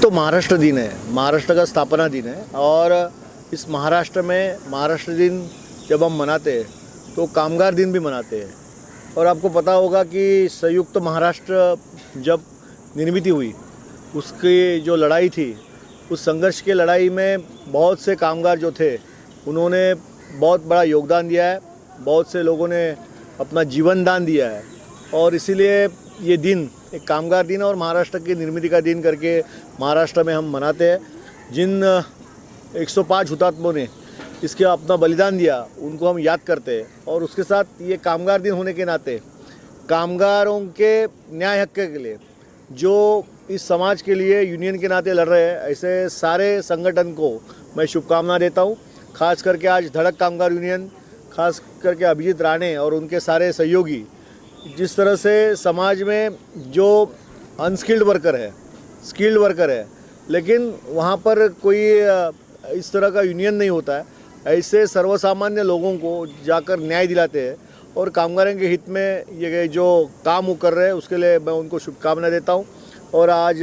तो महाराष्ट्र दिन है, महाराष्ट्र का स्थापना दिन है और इस महाराष्ट्र में महाराष्ट्र दिन जब हम मनाते हैं तो कामगार दिन भी मनाते हैं। और आपको पता होगा कि संयुक्त महाराष्ट्र जब निर्मित हुई, उसकी जो लड़ाई थी, उस संघर्ष की लड़ाई में बहुत से कामगार जो थे उन्होंने बहुत बड़ा योगदान दिया है, बहुत से लोगों ने अपना जीवन दान दिया है। और इसीलिए ये दिन एक कामगार दिन और महाराष्ट्र की निर्मित का दिन करके महाराष्ट्र में हम मनाते हैं। जिन 105 हुतात्मों ने इसके अपना बलिदान दिया उनको हम याद करते हैं। और उसके साथ ये कामगार दिन होने के नाते कामगारों के न्याय हक के लिए जो इस समाज के लिए यूनियन के नाते लड़ रहे हैं, ऐसे सारे संगठन को मैं शुभकामना देता हूँ। खास करके आज धड़क कामगार यूनियन, खास करके अभिजीत राणे और उनके सारे सहयोगी जिस तरह से समाज में जो अनस्किल्ड वर्कर है, स्किल्ड वर्कर है, लेकिन वहाँ पर कोई इस तरह का यूनियन नहीं होता है, ऐसे सर्वसामान्य लोगों को जाकर न्याय दिलाते हैं और कामगारों के हित में ये जो काम वो कर रहे हैं उसके लिए मैं उनको शुभकामना देता हूँ। और आज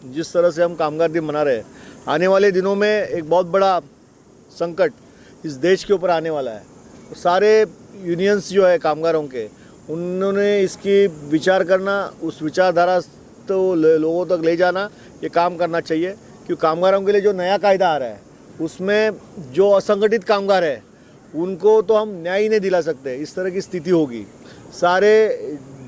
जिस तरह से हम कामगार दिन मना रहे हैं, आने वाले दिनों में एक बहुत बड़ा संकट इस देश के ऊपर आने वाला है। सारे यूनियंस जो है कामगारों के, उन्होंने इसकी विचार करना, उस विचारधारा तो लोगों तक ले जाना, ये काम करना चाहिए। क्योंकि कामगारों के लिए जो नया कायदा आ रहा है उसमें जो असंगठित कामगार है उनको तो हम न्याय ही नहीं दिला सकते। इस तरह की स्थिति होगी सारे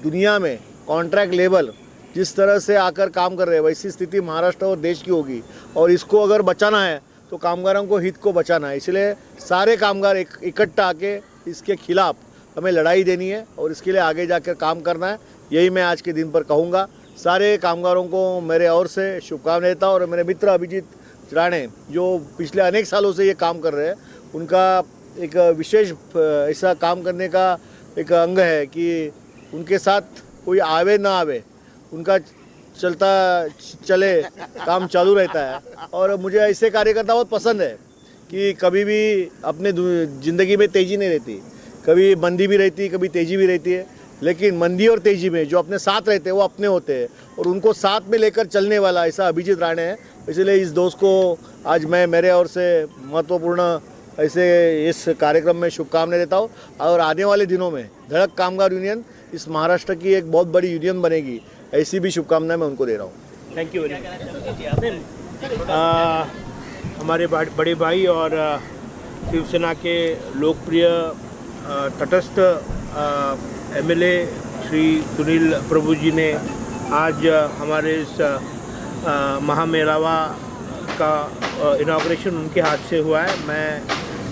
दुनिया में। कॉन्ट्रैक्ट लेबर जिस तरह से आकर काम कर रहे हैं वैसी स्थिति महाराष्ट्र और देश की होगी। और इसको अगर बचाना है तो कामगारों को हित को बचाना है। इसलिए सारे कामगार इकट्ठा आके इसके खिलाफ हमें लड़ाई देनी है और इसके लिए आगे जाकर काम करना है। यही मैं आज के दिन पर कहूँगा। सारे कामगारों को मेरे ओर से शुभकामनाएं देता हूँ। और मेरे मित्र अभिजीत राणे जो पिछले अनेक सालों से ये काम कर रहे हैं, उनका एक विशेष ऐसा काम करने का एक अंग है कि उनके साथ कोई आवे ना आवे, उनका चलता चले काम चालू रहता है। और मुझे ऐसे कार्यकर्ता बहुत पसंद है कि कभी भी अपने ज़िंदगी में तेज़ी नहीं रहती, कभी मंदी भी रहती, कभी तेज़ी भी रहती है, लेकिन मंदी और तेज़ी में जो अपने साथ रहते हैं वो अपने होते हैं और उनको साथ में लेकर चलने वाला ऐसा अभिजीत राणे है। इसलिए इस दोस्त को आज मैं मेरे ओर से महत्वपूर्ण ऐसे इस कार्यक्रम में शुभकामनाएं देता हूँ। और आने वाले दिनों में धड़क कामगार यूनियन इस महाराष्ट्र की एक बहुत बड़ी यूनियन बनेगी, ऐसी भी शुभकामनाएं मैं उनको दे रहा हूँ। Thank you very much. हमारे बड़े भाई और शिवसेना के लोकप्रिय तटस्थ एमएलए श्री सुनील प्रभु जी ने आज हमारे इस महामेलावा का इनॉग्रेशन उनके हाथ से हुआ है। मैं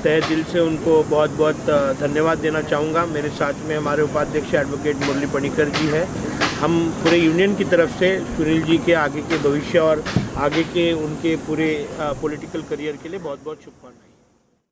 तहे दिल से उनको बहुत बहुत धन्यवाद देना चाहूँगा। मेरे साथ में हमारे उपाध्यक्ष एडवोकेट मुरली पणिकर जी है। हम पूरे यूनियन की तरफ से सुनील जी के आगे के भविष्य और आगे के उनके पूरे पॉलिटिकल करियर के लिए बहुत बहुत शुभकामनाएं।